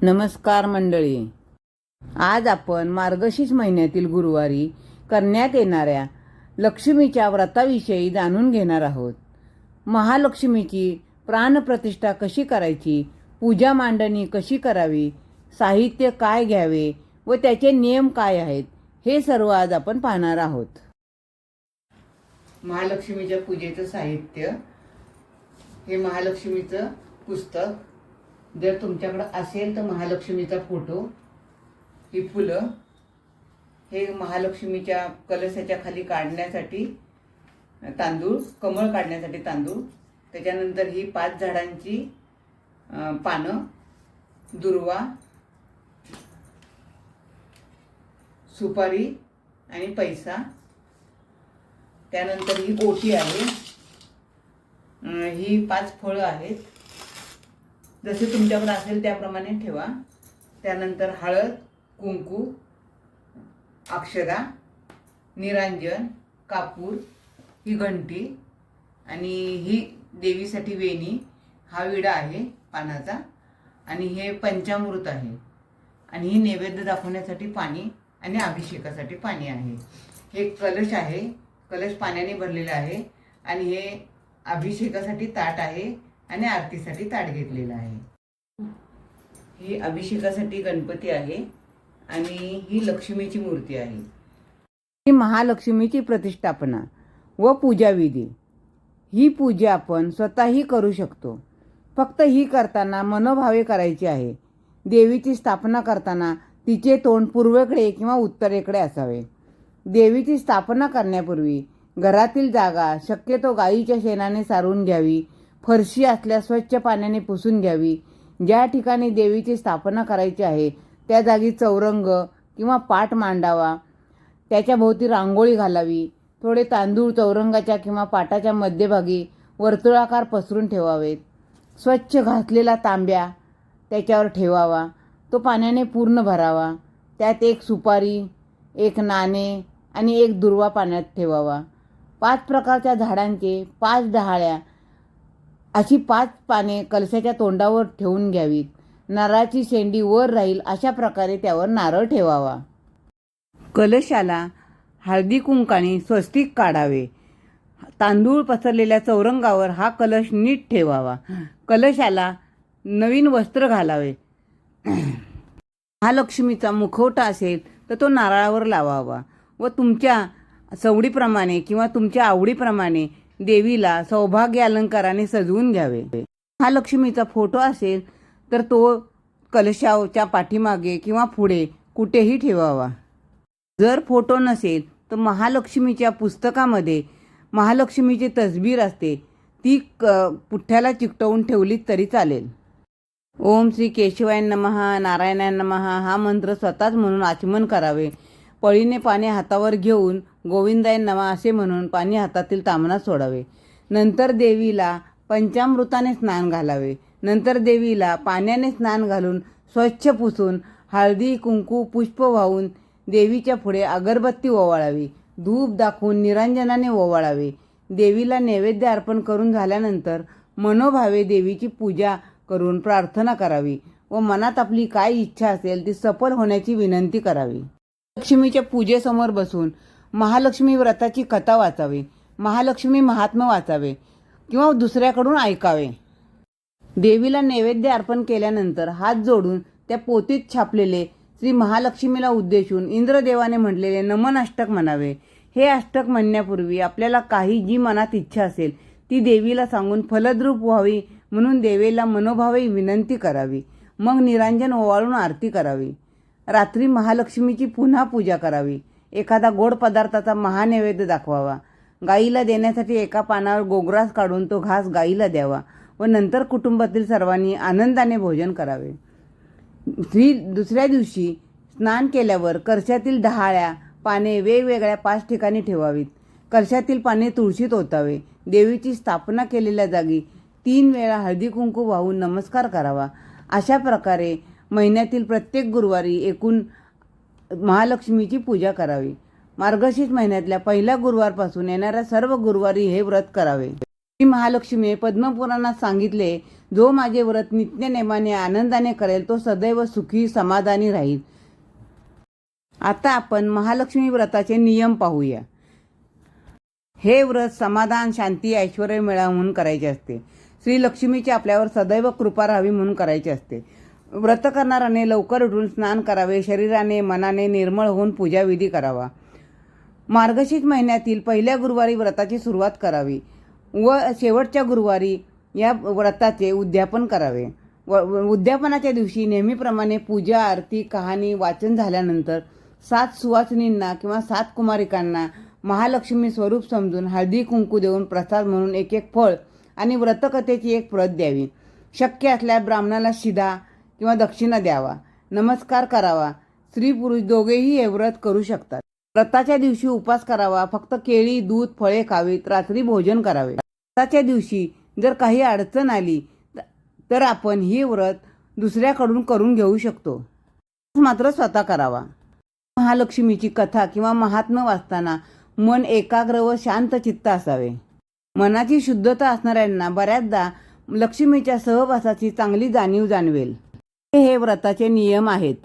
नमस्कार मंडळी, आज आपण मार्गशीर्ष महिन्यातील गुरुवारी करण्यात येणाऱ्या लक्ष्मीच्या व्रताविषयी जाणून घेणार आहोत. महालक्ष्मीची प्राणप्रतिष्ठा कशी करायची, पूजा मांडणी कशी करावी, साहित्य काय घ्यावे व त्याचे नियम काय आहेत, हे सर्व आज आपण पाहणार आहोत. महालक्ष्मीच्या पूजेचं साहित्य हे महालक्ष्मीचं पुस्तक, जर तुमच्याकडे असेल तर महालक्ष्मीचा फोटो, ही फुलं, हे महालक्ष्मीच्या कलशाच्या खाली काढण्यासाठी तांदूळ, कमळ काढण्यासाठी तांदूळ, त्याच्यानंतर ही 5 झाडांची पानं, दुर्वा, सुपारी आणि पैसा, त्यानंतर ही ओटी आहे, ही 5 फळं आहेत, जसे तुमच्याकडे असेल त्याप्रमाणे ठेवा. त्यानंतर हळद, कुंकू, अक्षदा, निरांजन, कापूर, ही घंटी आणि ही देवीसाठी वेणी, हा विडा आहे पानाचा, आणि हे पंचामृत आहे, आणि ही नैवेद्य दाखवण्यासाठी पाणी आणि अभिषेकासाठी पाणी आहे. हे कलश आहे, कलश पाण्याने भरलेला आहे, आणि हे अभिषेकासाठी ताट आहे आणि आरतीसाठी ताट घेतलेलं आहे. ही अभिषेकासाठी गणपती आहे आणि ही लक्ष्मीची मूर्ती आहे. ही महालक्ष्मीची प्रतिष्ठापना व पूजाविधी. ही पूजा आपण स्वतःही करू शकतो. फक्त ही करताना मनोभावे करायची आहे. देवीची स्थापना करताना तिचे तोंड पूर्वेकडे किंवा उत्तरेकडे असावे. देवीची स्थापना करण्यापूर्वी घरातील जागा शक्यतो गाईच्या शेणाने सारून घ्यावी. फरशी असल्यास स्वच्छ पाण्याने पुसून घ्यावी. ज्या ठिकाणी देवीची स्थापना करायची आहे त्या जागी चौरंग किंवा पाट मांडावा. त्याच्या भोवती रांगोळी घालावी. थोडे तांदूळ चौरंगाच्या किंवा पाटाच्या मध्यभागी वर्तुळाकार पसरून ठेवावेत. स्वच्छ घासलेला तांब्या त्याच्यावर ठेवावा. तो पाण्याने पूर्ण भरावा. त्यात 1 सुपारी, 1 नाणे आणि 1 दुर्वा पाण्यात ठेवावा. 5 प्रकारच्या झाडांचे 5 डहाळ्या अशी 5 पाने कलशाच्या तोंडावर ठेवून घ्यावीत. नारळाची शेंडी वर राहील अशा प्रकारे त्यावर नारळ ठेवावा. कलशाला हळदी कुंकाने स्वस्तिक काढावे. तांदूळ पसरलेल्या चौरंगावर हा कलश नीट ठेवावा. कलशाला नवीन वस्त्र घालावे. महालक्ष्मीचा मुखवटा असेल तर तो नारळावर लावावा व तुमच्या सवडीप्रमाणे किंवा तुमच्या आवडीप्रमाणे देवीला सौभाग्य अलंकाराने सजवून घ्यावे. महालक्ष्मीचा फोटो असेल तर तो कलशाच्या पाठीमागे किंवा पुढे कुठेही ठेवावा. जर फोटो नसेल तर महालक्ष्मीच्या पुस्तकामध्ये महालक्ष्मीची तसबीर असते, ती पुठ्ठ्याला चिकटवून ठेवली तरी चालेल. ओम श्री केशवाय नमः, नारायणाय नमः हा मंत्र स्वतःच म्हणून आचमन करावे. पळीने पाणी हातावर घेऊन गोविंदाय नमः असे म्हणून पाणी हातातील ताम्हणात सोडावे. नंतर देवीला पंचामृताने स्नान घालावे. नंतर देवीला पाण्याने स्नान घालून स्वच्छ पुसून हळदी कुंकू पुष्प वाहून देवीच्या पुढे अगरबत्ती ओवाळावी. धूप दाखवून निरांजनाने ओवाळावे. देवीला नैवेद्य अर्पण करून झाल्यानंतर मनोभावे देवीची पूजा करून प्रार्थना करावी व मनात आपली काय इच्छा असेल ती सफल होण्याची विनंती करावी. लक्ष्मीच्या पूजेसमोर बसून महालक्ष्मी व्रताची कथा वाचावी. महालक्ष्मी महात्म्य वाचावे किंवा दुसऱ्याकडून ऐकावे. देवीला नैवेद्य अर्पण केल्यानंतर हात जोडून त्या पोथीत छापलेले श्री महालक्ष्मीला उद्देशून इंद्रदेवाने म्हटलेले नमन अष्टक म्हणावे. हे अष्टक म्हणण्यापूर्वी आपल्याला काही जी मनात इच्छा असेल ती देवीला सांगून फलद्रूप व्हावी म्हणून देवीला मनोभावे विनंती करावी. मग निरांजन ओवाळून आरती करावी. रात्री महालक्ष्मीची पुन्हा पूजा करावी. एखादा गोड पदार्थाचा महानैवेद्य दाखवावा. गाईला देण्यासाठी एका पानावर गोग्रास काढून तो घास गाईला द्यावा व नंतर कुटुंबातील सर्वांनी आनंदाने भोजन करावे. दुसऱ्या दिवशी स्नान केल्यावर कलशातील डहाळ्या पाने वेगवेगळ्या 5 ठिकाणी ठेवावीत. कलशातील पाने तुळशीत ओतावे. देवीची स्थापना केलेल्या जागी 3 वेळा हळदी कुंकू वाहून नमस्कार करावा. अशा प्रकारे महिन्यातील प्रत्येक गुरुवारी एकूण महालक्ष्मीची पूजा करावी. मार्गशीर्ष महिन्यातल्या पहिल्या गुरुवारपासून येणाऱ्या सर्व गुरुवारी हे व्रत करावे. श्री महालक्ष्मी पद्मपुराणात सांगितले जो माझे व्रत नित्यनेमाने आनंदाने करेल तो सदैव सुखी समाधानी राहील. आता आपण महालक्ष्मी व्रताचे नियम पाहूया. हे व्रत समाधान, शांती, ऐश्वर मिळावं म्हणून करायचे असते. श्री लक्ष्मीची आपल्यावर सदैव कृपा राहावी म्हणून करायचे असते. व्रत करणाऱ्याने लवकर उठून स्नान करावे, शरीराने मनाने निर्मळ होऊन पूजाविधी करावा. मार्गशीर्ष महिन्यातील पहिल्या गुरुवारी व्रताची सुरुवात करावी व शेवटच्या गुरुवारी या व्रताचे उद्यापन करावे. उद्यापनाच्या दिवशी नेहमीप्रमाणे पूजा, आरती, कहाणी वाचन झाल्यानंतर 7 सुवासिनींना किंवा 7 कुमारिकांना महालक्ष्मी स्वरूप समजून हळदी कुंकू देऊन प्रसाद म्हणून एक फळ आणि व्रतकथेची एक प्रत द्यावी. शक्य असल्यास ब्राह्मणाला शिधा किंवा दक्षिणा द्यावा. नमस्कार करावा. स्त्री पुरुष दोघेही हे व्रत करू शकतात. व्रताच्या दिवशी उपवास करावा. फक्त केळी, दूध, फळे खावीत. रात्री भोजन करावे. व्रताच्या दिवशी जर काही अडचण आली तर आपण ही व्रत दुसऱ्याकडून करून घेऊ शकतो. मात्र स्वतः करावा. महालक्ष्मीची कथा किंवा महात्म्य वाचताना मन एकाग्र व शांत चित्त असावे. मनाची शुद्धता असणाऱ्यांना बऱ्याचदा लक्ष्मीच्या सहवासाची चांगली जाणीव जाणवेल. हे व्रताचे नियम आहेत.